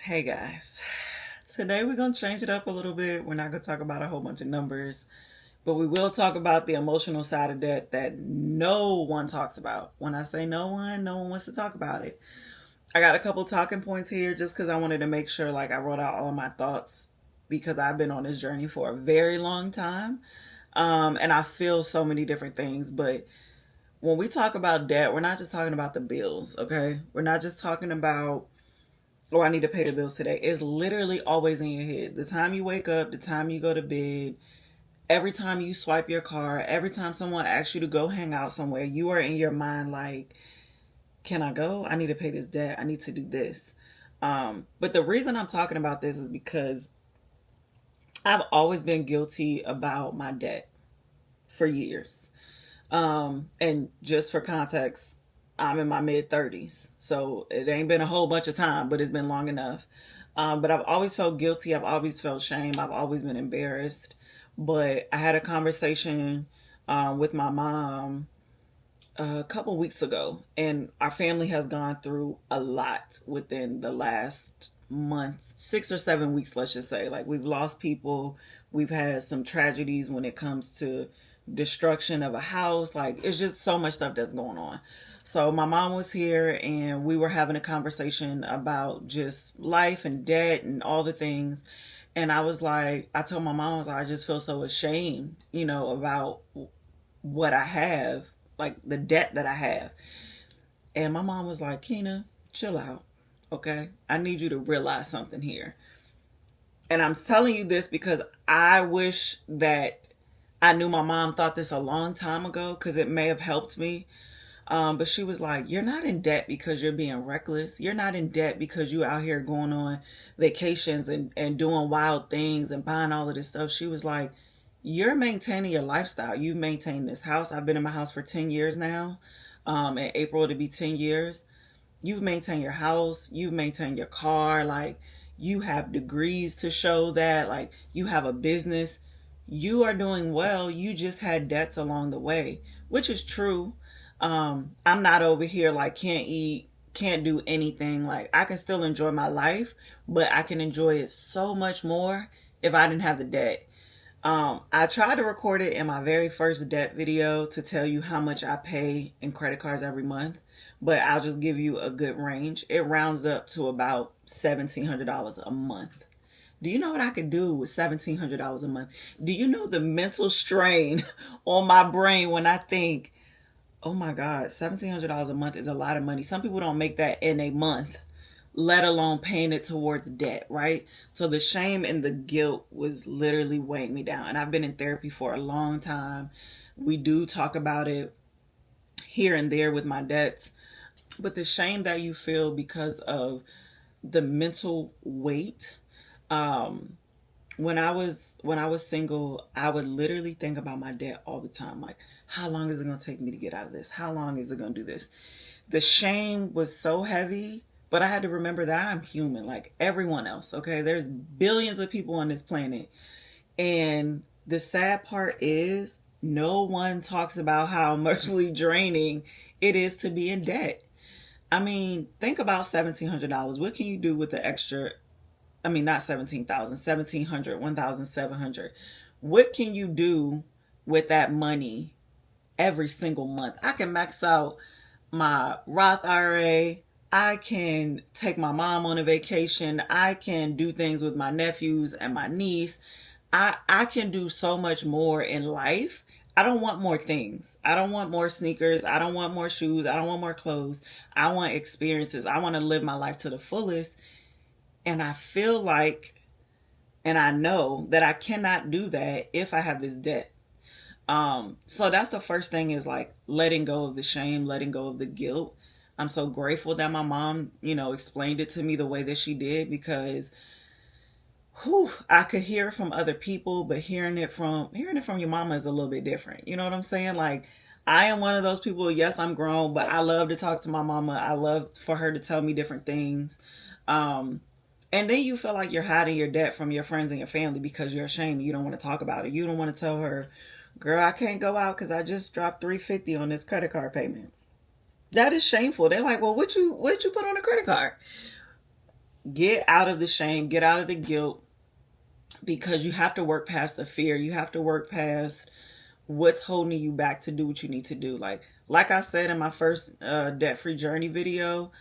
Hey guys, today we're going to change it up a little bit. We're not going to talk about a whole bunch of numbers, but we will talk about the emotional side of debt that no one talks about. When I say no one, no one wants to talk about it. I got a couple talking points here just because I wanted to make sure like I wrote out all of my thoughts because I've been on this journey for a very long time. And I feel so many different things, but when we talk about debt, we're not just talking about the bills, okay? We're not just talking about oh, I need to pay the bills today. It's literally always in your head. The time you wake up, the time you go to bed, every time you swipe your card, every time someone asks you to go hang out somewhere, you are in your mind like, can I go? I need to pay this debt. I need to do this. But the reason I'm talking about this is because I've always been guilty about my debt for years. And just for context, I'm in my mid 30s. So it ain't been a whole bunch of time, but it's been long enough. But I've always felt guilty. I've always felt shame. I've always been embarrassed. But I had a conversation with my mom a couple weeks ago, and our family has gone through a lot within the last month, 6 or 7 weeks, let's just say. Like, we've lost people, we've had some tragedies when it comes to destruction of a house. Like, it's just so much stuff that's going on. So, my mom was here, and we were having a conversation about just life and debt and all the things. And I was like, I told my mom, I was like, I just feel so ashamed, about what I have, like the debt that I have. And my mom was like, Kina, chill out. Okay. I need you to realize something here. And I'm telling you this because I wish that I knew my mom thought this a long time ago because it may have helped me. But she was like, you're not in debt because you're being reckless. You're not in debt because you out here going on vacations and doing wild things and buying all of this stuff. She was like, you're maintaining your lifestyle. You've maintained this house. I've been in my house for 10 years now. In April to be 10 years. You've maintained your house. You've maintained your car. Like, you have degrees to show that. Like, you have a business. You are doing well. You just had debts along the way, which is true. I'm not over here like can't eat, can't do anything. Like, I can still enjoy my life, but I can enjoy it so much more if I didn't have the debt. I tried to record it in my very first debt video to tell you how much I pay in credit cards every month, but I'll just give you a good range. It rounds up to about $1,700 a month. Do you know what I could do with $1,700 a month? Do you know the mental strain on my brain when I think, oh my God, $1,700 a month is a lot of money. Some people don't make that in a month, let alone paying it towards debt, right? So the shame and the guilt was literally weighing me down. And I've been in therapy for a long time. We do talk about it here and there with my debts, but the shame that you feel because of the mental weight. Um, when I was single, I would literally think about my debt all the time. Like, how long is it gonna take me to get out of this? How long is it gonna do this? The shame was so heavy, but I had to remember that I'm human, like everyone else. Okay, there's billions of people on this planet, and the sad part is no one talks about how emotionally draining it is to be in debt. I mean, think about $1,700. What can you do with the extra? I mean, not 17,000, 1,700, 1,700. What can you do with that money every single month? I can max out my Roth IRA. I can take my mom on a vacation. I can do things with my nephews and my niece. I can do so much more in life. I don't want more things. I don't want more sneakers. I don't want more shoes. I don't want more clothes. I want experiences. I want to live my life to the fullest. And I feel like, and I know that I cannot do that if I have this debt. So that's the first thing is like letting go of the shame, letting go of the guilt. I'm so grateful that my mom, explained it to me the way that she did because I could hear it from other people, but hearing it from your mama is a little bit different. You know what I'm saying? Like, I am one of those people, yes, I'm grown, but I love to talk to my mama. I love for her to tell me different things. Um, and then you feel like you're hiding your debt from your friends and your family because you're ashamed. You don't want to talk about it. You don't want to tell her, girl, I can't go out because I just dropped 350 on this credit card payment. That is shameful. They're like, well, what did you put on a credit card? Get out of the shame, get out of the guilt, because you have to work past the fear. You have to work past what's holding you back to do what you need to do. Like I said in my first debt-free journey video,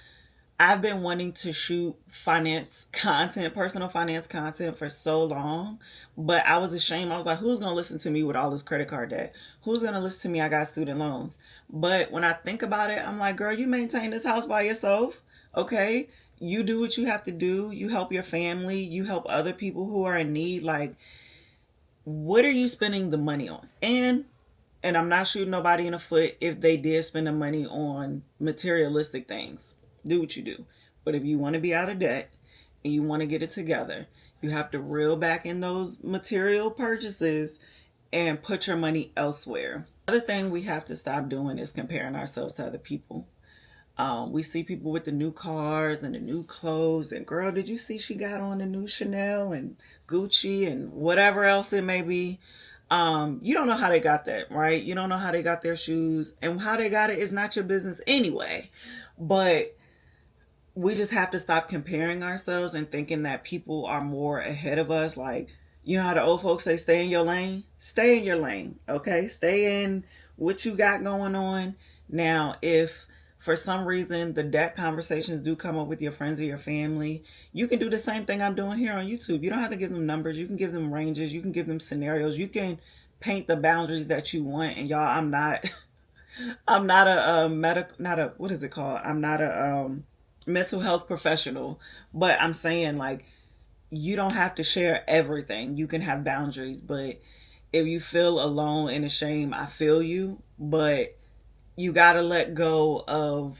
I've been wanting to shoot finance content, personal finance content for so long, but I was ashamed. I was like, who's going to listen to me with all this credit card debt? Who's going to listen to me? I got student loans. But when I think about it, I'm like, girl, you maintain this house by yourself. Okay. You do what you have to do. You help your family. You help other people who are in need. Like, what are you spending the money on? And I'm not shooting nobody in the foot if they did spend the money on materialistic things. Do what you do. But if you want to be out of debt and you want to get it together, you have to reel back in those material purchases and put your money elsewhere. Another thing we have to stop doing is comparing ourselves to other people. We see people with the new cars and the new clothes, and girl, did you see she got on the new Chanel and Gucci and whatever else it may be? You don't know how they got that, right? You don't know how they got their shoes, and how they got it is not your business anyway. But we just have to stop comparing ourselves and thinking that people are more ahead of us. Like, you know how the old folks say, stay in your lane? Stay in your lane, okay? Stay in what you got going on. Now, if for some reason the debt conversations do come up with your friends or your family, you can do the same thing I'm doing here on YouTube. You don't have to give them numbers. You can give them ranges. You can give them scenarios. You can paint the boundaries that you want. And y'all, I'm not what is it called? I'm not a mental health professional, but I'm saying, like, you don't have to share everything. You can have boundaries, but if you feel alone and ashamed, I feel you, but you got to let go of,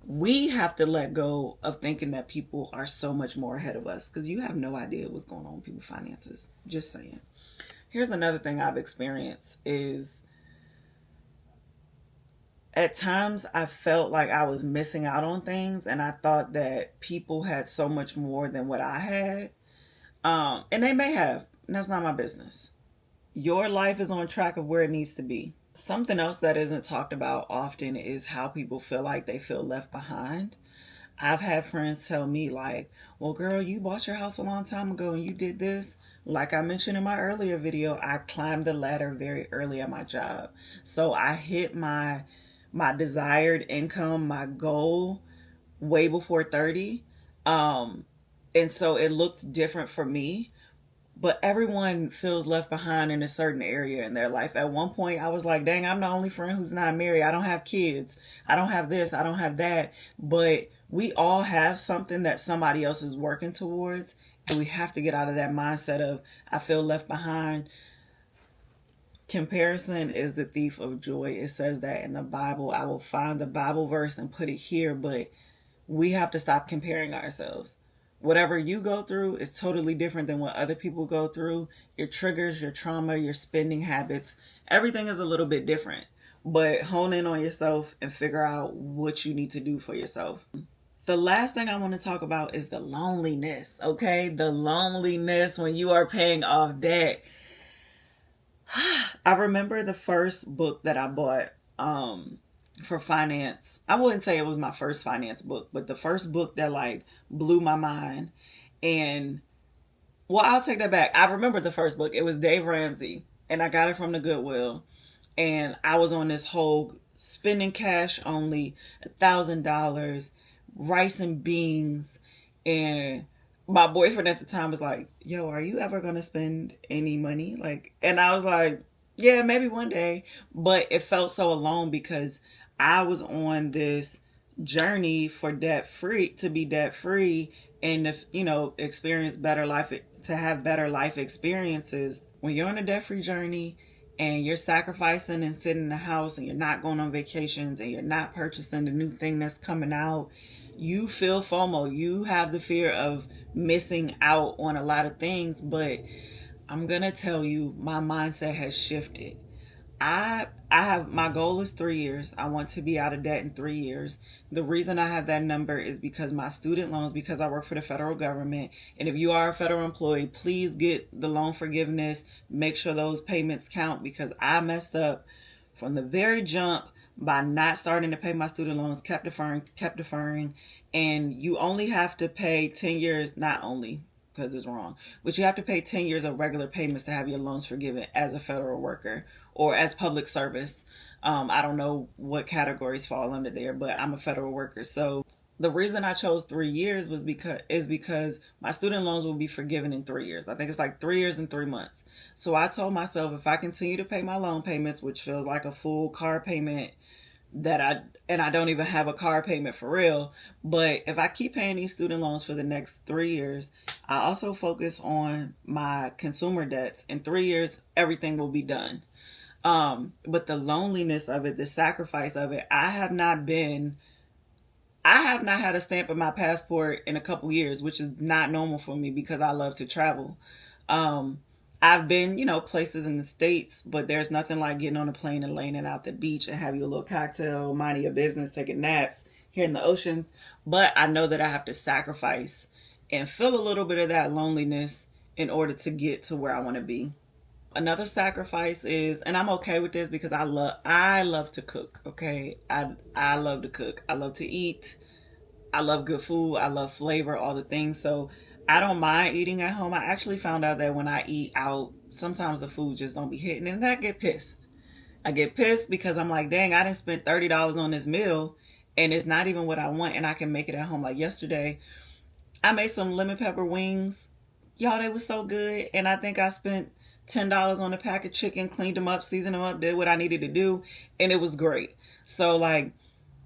we have to let go of thinking that people are so much more ahead of us, because you have no idea what's going on with people's finances. Just saying. Here's another thing I've experienced is, at times I felt like I was missing out on things, and I thought that people had so much more than what I had. And they may have, and that's not my business. Your life is on track of where it needs to be. Something else that isn't talked about often is how people feel like they feel left behind. I've had friends tell me, like, well, girl, you bought your house a long time ago and you did this. Like I mentioned in my earlier video, I climbed the ladder very early at my job. So I hit my desired income, my goal, way before 30. And so it looked different for me. But everyone feels left behind in a certain area in their life. At one point, I was like, dang, I'm the only friend who's not married. I don't have kids. I don't have this. I don't have that. But we all have something that somebody else is working towards. And we have to get out of that mindset of, I feel left behind. Comparison is the thief of joy. It says that in the Bible. I will find the Bible verse and put it here. But we have to stop comparing ourselves. Whatever you go through is totally different than what other people go through. Your triggers, your trauma, your spending habits, everything is a little bit different. But hone in on yourself and figure out what you need to do for yourself. The last thing I want to talk about is the loneliness, okay? The loneliness when you are paying off debt. I remember the first book that I bought for finance. I wouldn't say it was my first finance book, but the first book that like blew my mind. And well, I'll take that back. I remember the first book. It was Dave Ramsey, and I got it from the Goodwill. And I was on this whole spending cash only, $1,000, rice and beans. And my boyfriend at the time was like, yo, are you ever going to spend any money? Like, and I was like, yeah, maybe one day. But it felt so alone because I was on this journey for to be debt free and experience better life, to have better life experiences. When you're on a debt free journey and you're sacrificing and sitting in the house and you're not going on vacations and you're not purchasing the new thing that's coming out, you feel FOMO. You have the fear of missing out on a lot of things. But I'm gonna tell you, my mindset has shifted. I have, my goal is 3 years. I want to be out of debt in 3 years. The reason I have that number is because my student loans, because I work for the federal government. And if you are a federal employee, please get the loan forgiveness. Make sure those payments count, because I messed up from the very jump by not starting to pay my student loans, kept deferring, and you only have to pay 10 years, not only because it's wrong, but you have to pay 10 years of regular payments to have your loans forgiven as a federal worker or as public service. I don't know what categories fall under there, but I'm a federal worker. So the reason I chose 3 years was because my student loans will be forgiven in 3 years. I think it's like 3 years and 3 months. So I told myself if I continue to pay my loan payments, which feels like a full car payment and I don't even have a car payment for real, but if I keep paying these student loans for the next 3 years, I also focus on my consumer debts. In 3 years, everything will be done. But the loneliness of it, the sacrifice of it, I have not had a stamp in my passport in a couple years, which is not normal for me because I love to travel. I've been, places in the States, but there's nothing like getting on a plane and laying it out the beach and have you a little cocktail, minding your business, taking naps here in the oceans. But I know that I have to sacrifice and feel a little bit of that loneliness in order to get to where I want to be. Another sacrifice is, and I'm okay with this because I love to cook. Okay, I love to cook. I love to eat. I love good food. I love flavor, all the things. So I don't mind eating at home. I actually found out that when I eat out, sometimes the food just don't be hitting, and I get pissed. I get pissed because I'm like, dang, I didn't spend $30 on this meal, and it's not even what I want, and I can make it at home. Like yesterday, I made some lemon pepper wings. Y'all, they were so good, and I think I spent $10 on a pack of chicken, cleaned them up, seasoned them up, did what I needed to do, and it was great. So like,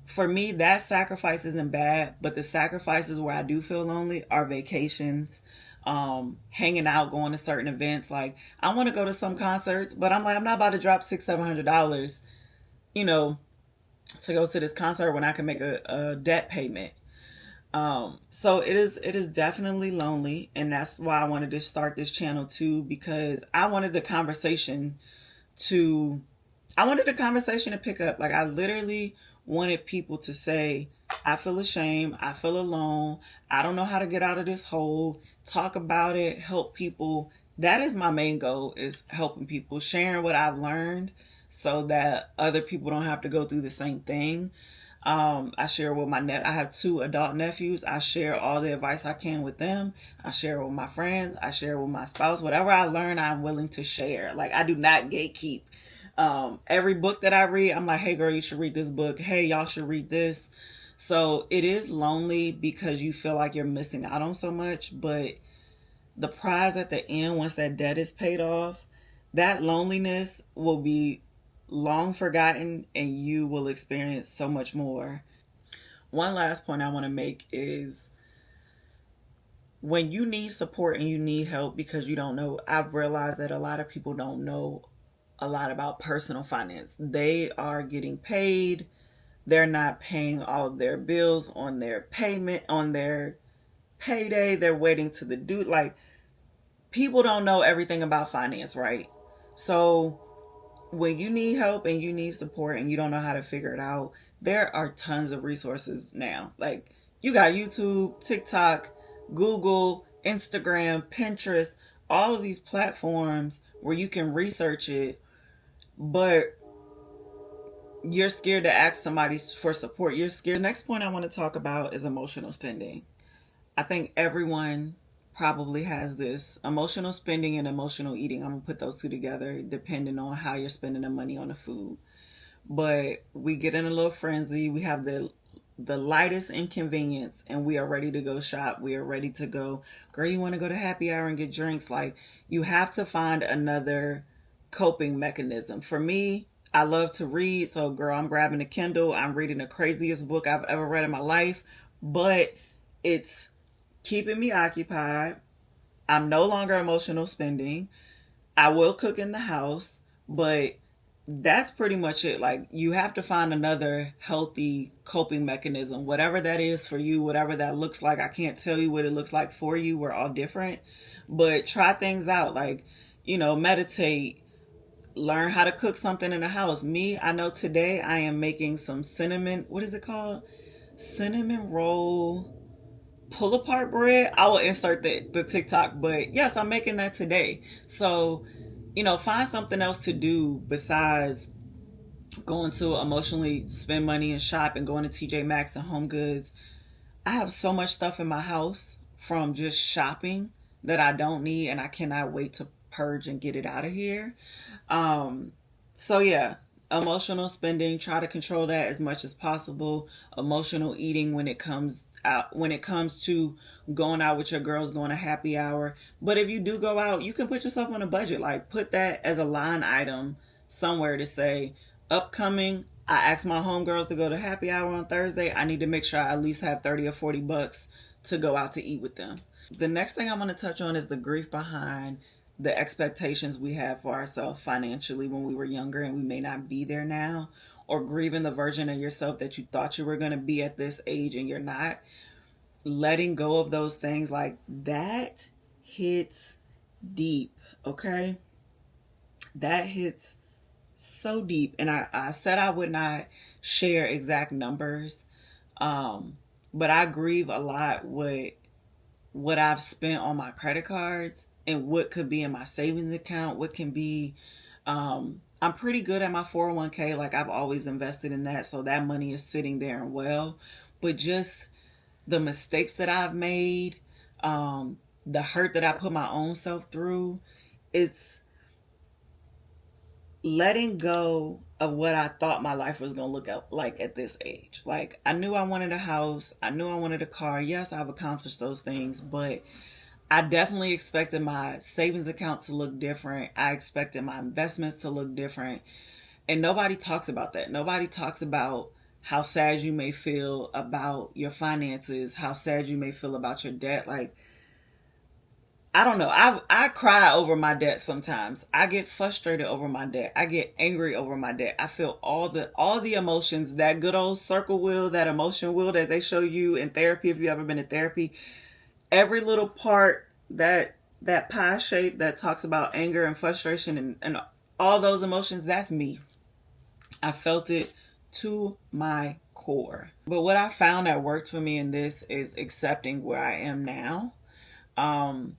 for me, that sacrifice isn't bad, but the sacrifices where I do feel lonely are vacations, hanging out, going to certain events. Like I want to go to some concerts, but I'm like, I'm not about to drop $600-700, to go to this concert when I can make a debt payment. So it is definitely lonely, and that's why I wanted to start this channel too, because I wanted the conversation to pick up. Like I literally wanted people to say, I feel ashamed, I feel alone, I don't know how to get out of this hole, talk about it, help people. That is my main goal, is helping people, sharing what I've learned so that other people don't have to go through the same thing. I share with I have 2 adult nephews. I share all the advice I can with them. I share with my friends. I share with my spouse. Whatever I learn, I'm willing to share. Like I do not gatekeep. Every book that I read, I'm like, hey girl, you should read this book. Hey, y'all should read this. So it is lonely because you feel like you're missing out on so much, but the prize at the end, once that debt is paid off, that loneliness will be long forgotten and you will experience so much more. One last point I want to make is when you need support and you need help because you don't know, I've realized that a lot of people don't know a lot about personal finance. They are getting paid. They're not paying all of their bills on their payment, on their payday. They're waiting to the due. Like people don't know everything about finance, right? So when you need help and you need support and you don't know how to figure it out, there are tons of resources now. Like you got YouTube, TikTok, Google, Instagram, Pinterest, all of these platforms where you can research it, but you're scared to ask somebody for support. You're scared. The next point I want to talk about is emotional spending. I think everyone probably has this: emotional spending and emotional eating. I'm gonna put those two together depending on how you're spending the money on the food. But we get in a little frenzy. We have the lightest inconvenience and we are ready to go shop. We are ready to go, girl, you want to go to happy hour and get drinks? Like you have to find another coping mechanism. For me, I love to read. So girl, I'm grabbing a Kindle. I'm reading the craziest book I've ever read in my life, but it's keeping me occupied. I'm no longer emotional spending. I will cook in the house, but that's pretty much it. Like you have to find another healthy coping mechanism, whatever that is for you, whatever that looks like. I can't tell you what it looks like for you. We're all different, but try things out. Like, meditate, learn how to cook something in the house. Me, I know today I am making some cinnamon, what is it called? Cinnamon roll pull apart bread. I will insert the TikTok, but yes, I'm making that today. So, find something else to do besides going to emotionally spend money and shop and going to TJ Maxx and Home Goods. I have so much stuff in my house from just shopping that I don't need, and I cannot wait to purge and get it out of here. Um, so yeah, emotional spending, try to control that as much as possible. Emotional eating when it comes to going out with your girls, going to happy hour. But if you do go out, you can put yourself on a budget. Like put that as a line item somewhere to say upcoming. I asked my homegirls to go to happy hour on Thursday. I need to make sure I at least have 30 or 40 bucks to go out to eat with them. The next thing I'm going to touch on is the grief behind the expectations we have for ourselves financially when we were younger and we may not be there now, or grieving the version of yourself that you thought you were going to be at this age and you're not. Letting go of those things, like that hits deep, okay? That hits so deep. And I said I would not share exact numbers, but I grieve a lot with what I've spent on my credit cards and what could be in my savings account, what can be. I'm pretty good at my 401k. Like I've always invested in that. So that money is sitting there and well. But just the mistakes that I've made, the hurt that I put my own self through, it's letting go of what I thought my life was going to look like at this age. Like I knew I wanted a house. I knew I wanted a car. Yes, I've accomplished those things, but I definitely expected my savings account to look different. I expected my investments to look different. And nobody talks about that. Nobody talks about how sad you may feel about your finances, how sad you may feel about your debt. Like, I don't know. I cry over my debt sometimes. I get frustrated over my debt. I get angry over my debt. I feel all the emotions, that good old circle wheel, that emotion wheel that they show you in therapy if you ever been to therapy. Every little part, that pie shape that talks about anger and frustration and all those emotions, that's me. I felt it to my core. But what I found that worked for me in this is accepting where I am now. Um,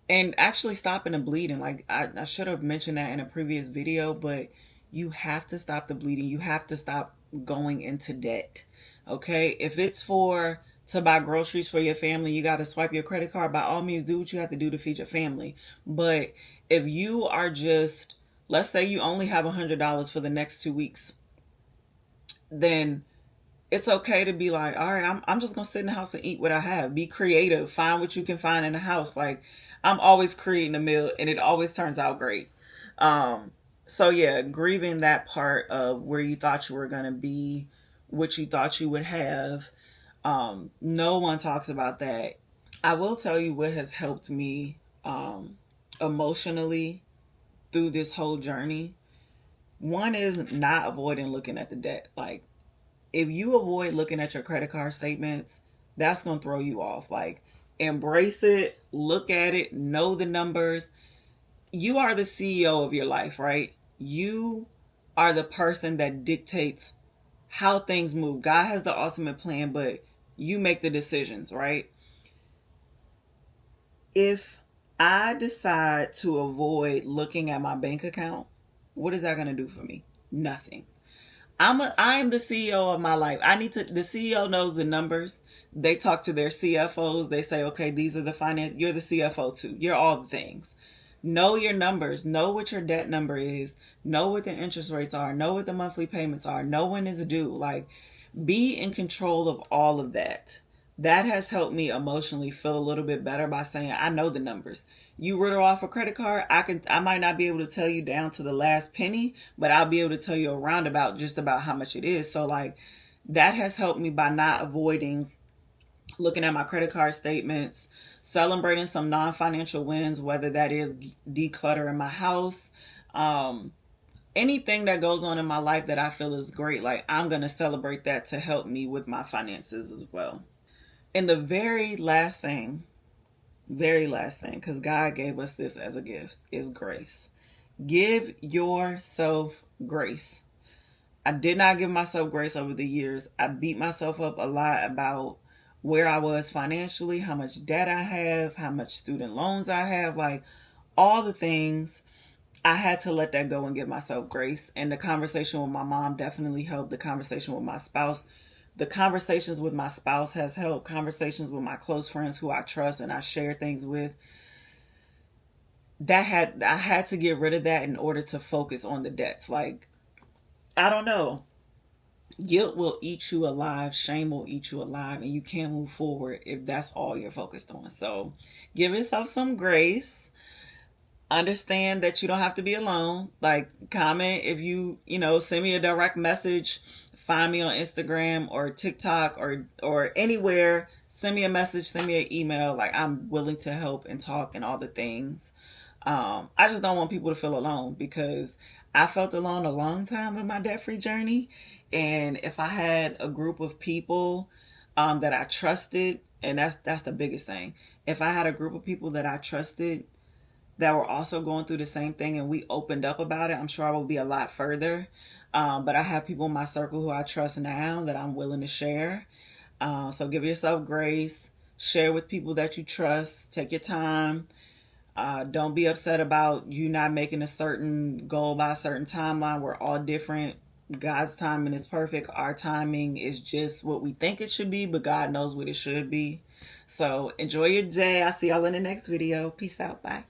and actually stopping the bleeding. Like I should have mentioned that in a previous video, but you have to stop the bleeding. You have to stop going into debt. Okay? If it's to buy groceries for your family, you got to swipe your credit card. By all means, do what you have to do to feed your family. But if you are just, let's say you only have $100 for the next 2 weeks, then it's okay to be like, all right, I'm just going to sit in the house and eat what I have. Be creative. Find what you can find in the house. Like, I'm always creating a meal and it always turns out great. So yeah, grieving that part of where you thought you were going to be, what you thought you would have. No one talks about that. I will tell you what has helped me emotionally through this whole journey. One is not avoiding looking at the debt. Like, if you avoid looking at your credit card statements, that's going to throw you off. Like, embrace it, look at it, know the numbers. You are the CEO of your life, right? You are the person that dictates how things move. God has the ultimate plan, but you make the decisions, right? If I decide to avoid looking at my bank account, what is that going to do for me? Nothing. I am the CEO of my life. The CEO knows the numbers. They talk to their CFOs. They say, okay, these are the finance. You're the CFO too. You're all the things. Know your numbers. Know what your debt number is. Know what the interest rates are. Know what the monthly payments are. Know when is due. Like, be in control of all of that. That has helped me emotionally feel a little bit better by saying, I know the numbers. You wrote off a credit card, I might not be able to tell you down to the last penny, but I'll be able to tell you a roundabout just about how much it is. So like, that has helped me by not avoiding looking at my credit card statements, celebrating some non-financial wins, whether that is decluttering my house, anything that goes on in my life that I feel is great. Like, I'm going to celebrate that to help me with my finances as well. And the very last thing, because God gave us this as a gift, is grace. Give yourself grace. I did not give myself grace over the years. I beat myself up a lot about where I was financially, how much debt I have, how much student loans I have, like all the things. I had to let that go and give myself grace. And the conversation with my mom definitely helped. The conversation with my spouse, the conversations with my spouse has helped. Conversations with my close friends who I trust and I share things with. I had to get rid of that in order to focus on the debts. Like, I don't know. Guilt will eat you alive, shame will eat you alive, and you can't move forward if that's all you're focused on. So give yourself some grace. Understand that you don't have to be alone. Like, comment if send me a direct message, find me on Instagram or TikTok or anywhere. Send me a message, send me an email. Like, I'm willing to help and talk and all the things. I just don't want people to feel alone, because I felt alone a long time in my debt free journey. And if I had a group of people that I trusted, and that's the biggest thing. If I had a group of people that I trusted that were also going through the same thing and we opened up about it, I'm sure I would be a lot further. But I have people in my circle who I trust now that I'm willing to share. So give yourself grace. Share with people that you trust. Take your time. Don't be upset about you not making a certain goal by a certain timeline. We're all different. God's timing is perfect. Our timing is just what we think it should be, but God knows what it should be. So enjoy your day. I'll see y'all in the next video. Peace out. Bye.